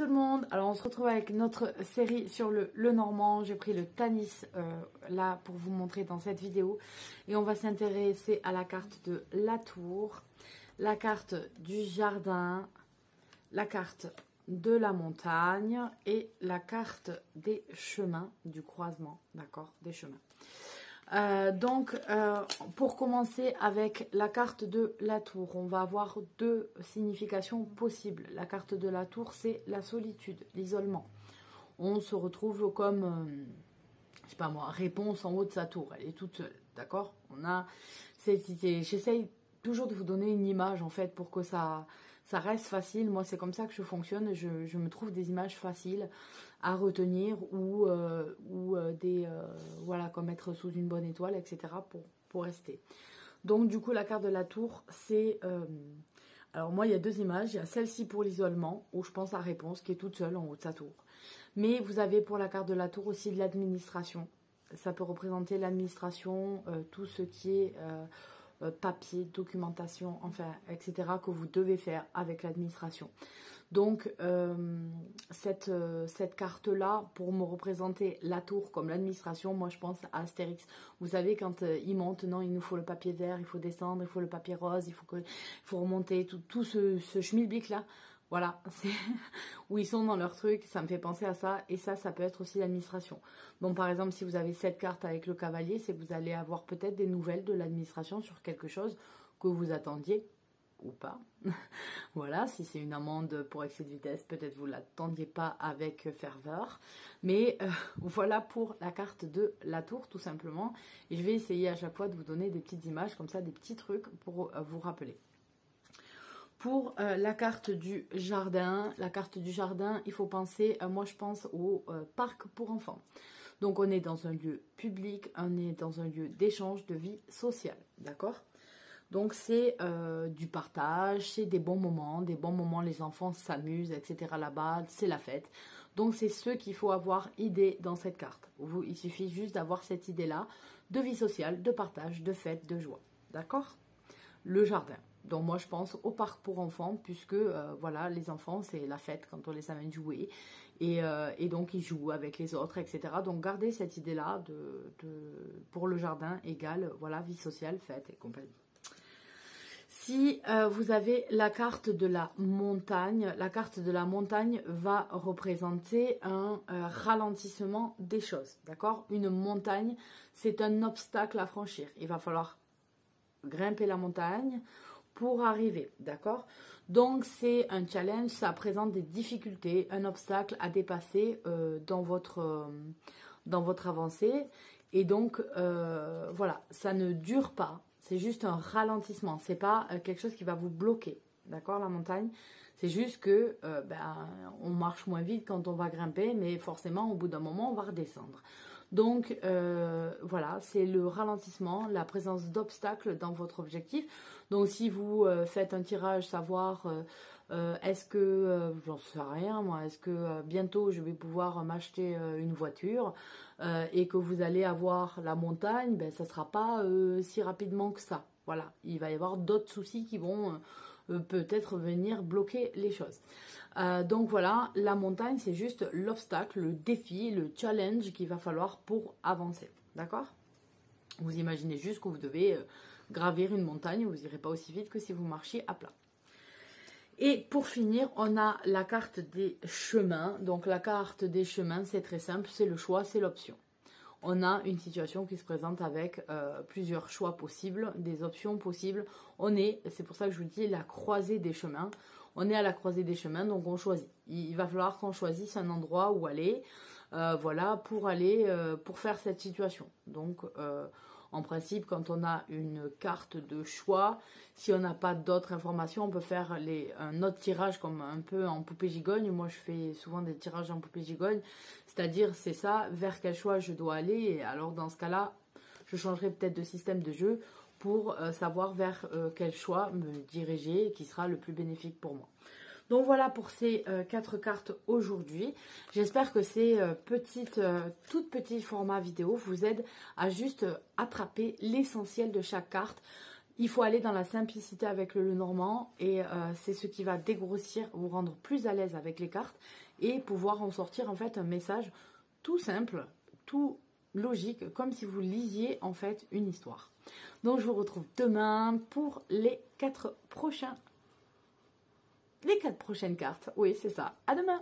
tout le monde, alors on se retrouve avec notre série sur le normand. J'ai pris le Tanis là pour vous montrer dans cette vidéo. Et on va s'intéresser à la carte de la tour, la carte du jardin, la carte de la montagne et la carte des chemins, du croisement, d'accord, des chemins. Pour commencer avec la carte de la tour, on va avoir deux significations possibles. La carte de la tour, c'est la solitude, l'isolement. On se retrouve comme, je sais pas moi, réponse en haut de sa tour. Elle est toute seule, d'accord? On a cette idée. J'essaye toujours de vous donner une image en fait pour que ça reste facile. Moi, c'est comme ça que je fonctionne. Je me trouve des images faciles à retenir ou voilà, comme être sous une bonne étoile, etc. pour rester. Donc, du coup, la carte de la tour, c'est... alors, moi, il y a deux images. Il y a celle-ci pour l'isolement, où je pense à réponse, qui est toute seule en haut de sa tour. Mais vous avez pour la carte de la tour aussi de l'administration. Ça peut représenter l'administration, tout ce qui est... papier, documentation, enfin, etc. que vous devez faire avec l'administration. Donc, cette carte-là, pour me représenter la tour comme l'administration, moi je pense à Astérix. Vous savez, quand il monte, non, il nous faut le papier vert, il faut descendre, il faut le papier rose, il faut remonter, tout ce schmilblick-là. Voilà, c'est où ils sont dans leur truc, ça me fait penser à ça. Et ça peut être aussi l'administration. Donc par exemple, si vous avez cette carte avec le cavalier, c'est que vous allez avoir peut-être des nouvelles de l'administration sur quelque chose que vous attendiez ou pas. Voilà, si c'est une amende pour excès de vitesse, peut-être vous ne l'attendiez pas avec ferveur. Mais voilà pour la carte de la tour, tout simplement. Et je vais essayer à chaque fois de vous donner des petites images comme ça, des petits trucs pour vous rappeler. Pour la carte du jardin, il faut penser, moi je pense au parc pour enfants. Donc on est dans un lieu public, on est dans un lieu d'échange, de vie sociale, d'accord? Donc c'est du partage, c'est des bons moments, les enfants s'amusent, etc. là-bas, c'est la fête. Donc c'est ce qu'il faut avoir idée dans cette carte. Il suffit juste d'avoir cette idée-là de vie sociale, de partage, de fête, de joie, d'accord? Le jardin. Donc moi je pense au parc pour enfants puisque voilà, les enfants c'est la fête quand on les amène jouer et donc ils jouent avec les autres, etc. Donc gardez cette idée là pour le jardin égale voilà, vie sociale, fête et compagnie. Si vous avez la carte de la montagne va représenter un ralentissement des choses, d'accord? Une montagne, c'est un obstacle à franchir. Il va falloir grimper la montagne pour arriver, d'accord? Donc c'est un challenge, ça présente des difficultés, un obstacle à dépasser dans votre avancée. Et donc voilà, ça ne dure pas, c'est juste un ralentissement, c'est pas quelque chose qui va vous bloquer, d'accord? La montagne, c'est juste que on marche moins vite quand on va grimper, mais forcément au bout d'un moment on va redescendre. Donc voilà, c'est le ralentissement, la présence d'obstacles dans votre objectif. Donc si vous faites un tirage, savoir est-ce que, j'en sais rien moi, est-ce que bientôt je vais pouvoir m'acheter une voiture et que vous allez avoir la montagne, ben, ça ne sera pas si rapidement que ça. Voilà, il va y avoir d'autres soucis qui vont peut-être venir bloquer les choses. Donc voilà, la montagne, c'est juste l'obstacle, le défi, le challenge qu'il va falloir pour avancer. D'accord? Vous imaginez juste que vous devez gravir une montagne, vous n'irez pas aussi vite que si vous marchiez à plat. Et pour finir, on a la carte des chemins. Donc la carte des chemins, c'est très simple, c'est le choix, c'est l'option. On a une situation qui se présente avec plusieurs choix possibles, des options possibles. C'est pour ça que je vous dis la croisée des chemins. On est à la croisée des chemins, donc on choisit. Il va falloir qu'on choisisse un endroit où aller, voilà, pour faire cette situation. Donc, en principe, quand on a une carte de choix, si on n'a pas d'autres informations, on peut faire un autre tirage comme un peu en poupée gigogne. Moi, je fais souvent des tirages en poupée gigogne. C'est-à-dire, c'est ça, vers quel choix je dois aller. Et alors, dans ce cas-là, je changerai peut-être de système de jeu pour savoir vers quel choix me diriger et qui sera le plus bénéfique pour moi. Donc voilà pour ces 4 cartes aujourd'hui. J'espère que ces tout petits formats vidéo vous aident à juste attraper l'essentiel de chaque carte. Il faut aller dans la simplicité avec le Lenormand et c'est ce qui va dégrossir, vous rendre plus à l'aise avec les cartes et pouvoir en sortir en fait un message tout simple, tout logique, comme si vous lisiez en fait une histoire. Donc je vous retrouve demain pour les 4 prochaines cartes. Oui, c'est ça. À demain!